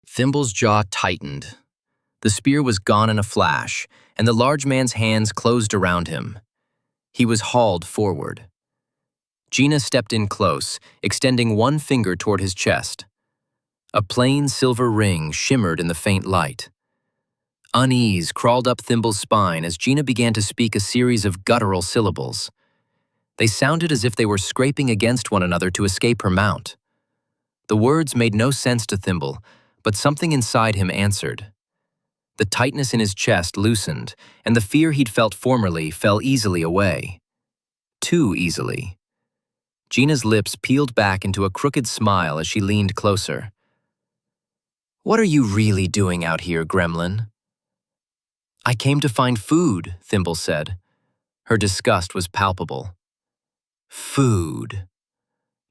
Thimble's jaw tightened. The spear was gone in a flash, and the large man's hands closed around him. He was hauled forward. Gina stepped in close, extending one finger toward his chest. A plain silver ring shimmered in the faint light. Unease crawled up Thimble's spine as Gina began to speak a series of guttural syllables. They sounded as if they were scraping against one another to escape her mount. The words made no sense to Thimble, but something inside him answered. The tightness in his chest loosened, and the fear he'd felt formerly fell easily away. Too easily. Gina's lips peeled back into a crooked smile as she leaned closer. "What are you really doing out here, Gremlin?" "I came to find food," Thimble said. Her disgust was palpable. Food.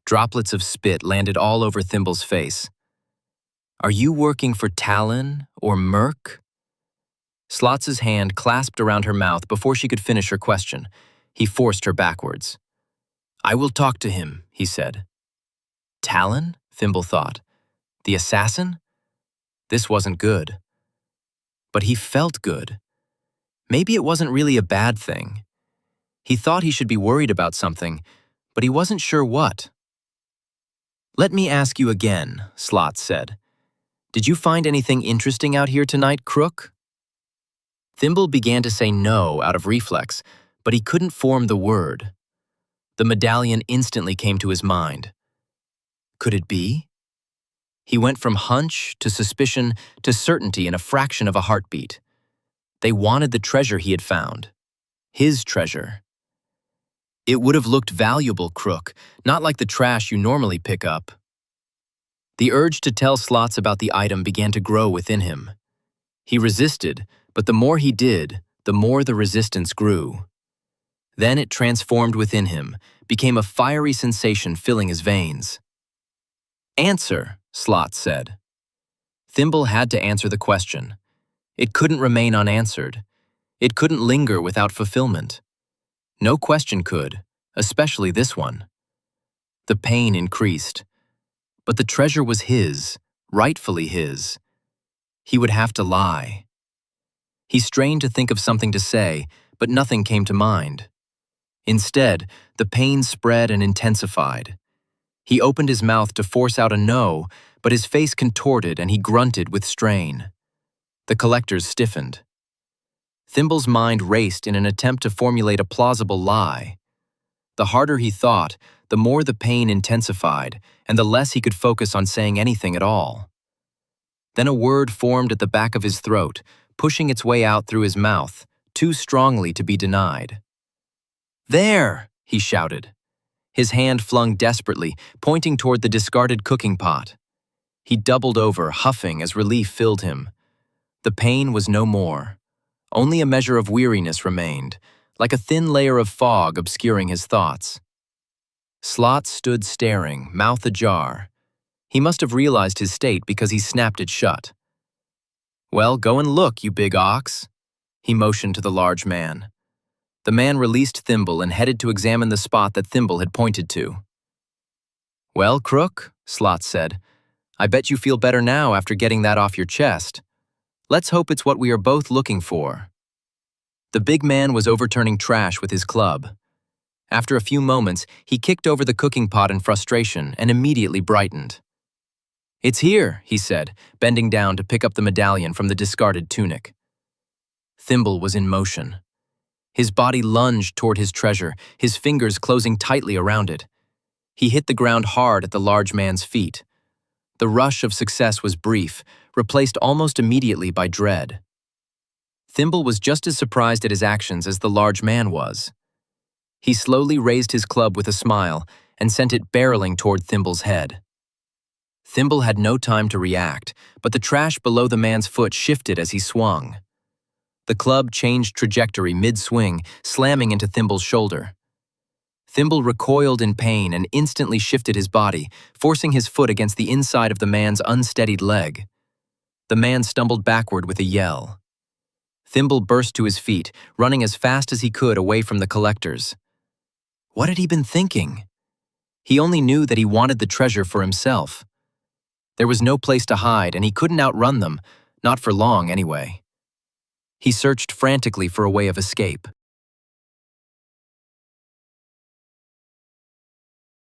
Droplets of spit landed all over Thimble's face. "Are you working for Talon or Merc?" Slotz's hand clasped around her mouth before she could finish her question. He forced her backwards. "I will talk to him," he said. Talon? Thimble thought. The assassin? This wasn't good. But he felt good. Maybe it wasn't really a bad thing. He thought he should be worried about something, but he wasn't sure what. "Let me ask you again," Slotz said. "Did you find anything interesting out here tonight, Crook?" Thimble began to say no out of reflex, but he couldn't form the word. The medallion instantly came to his mind. Could it be? He went from hunch to suspicion to certainty in a fraction of a heartbeat. They wanted the treasure he had found. His treasure. It would have looked valuable, Crook, not like the trash you normally pick up. The urge to tell Slotz about the item began to grow within him. He resisted, but the more he did, the more the resistance grew. Then it transformed within him, became a fiery sensation filling his veins. "Answer," Slotz said. Thimble had to answer the question. It couldn't remain unanswered. It couldn't linger without fulfillment. No question could, especially this one. The pain increased. But the treasure was his, rightfully his. He would have to lie. He strained to think of something to say, but nothing came to mind. Instead, the pain spread and intensified. He opened his mouth to force out a no, but his face contorted and he grunted with strain. The collectors stiffened. Thimble's mind raced in an attempt to formulate a plausible lie. The harder he thought, the more the pain intensified, and the less he could focus on saying anything at all. Then a word formed at the back of his throat, pushing its way out through his mouth, too strongly to be denied. "There!" he shouted. His hand flung desperately, pointing toward the discarded cooking pot. He doubled over, huffing as relief filled him. The pain was no more. Only a measure of weariness remained, like a thin layer of fog obscuring his thoughts. Slotz stood staring, mouth ajar. He must have realized his state because he snapped it shut. "Well, go and look, you big ox." He motioned to the large man. The man released Thimble and headed to examine the spot that Thimble had pointed to. "Well, Crook," Slotz said, "I bet you feel better now after getting that off your chest. Let's hope it's what we are both looking for." The big man was overturning trash with his club. After a few moments, he kicked over the cooking pot in frustration and immediately brightened. "It's here," he said, bending down to pick up the medallion from the discarded tunic. Thimble was in motion. His body lunged toward his treasure, his fingers closing tightly around it. He hit the ground hard at the large man's feet. The rush of success was brief, replaced almost immediately by dread. Thimble was just as surprised at his actions as the large man was. He slowly raised his club with a smile and sent it barreling toward Thimble's head. Thimble had no time to react, but the trash below the man's foot shifted as he swung. The club changed trajectory mid-swing, slamming into Thimble's shoulder. Thimble recoiled in pain and instantly shifted his body, forcing his foot against the inside of the man's unsteadied leg. The man stumbled backward with a yell. Thimble burst to his feet, running as fast as he could away from the collectors. What had he been thinking? He only knew that he wanted the treasure for himself. There was no place to hide, and he couldn't outrun them, not for long anyway. He searched frantically for a way of escape.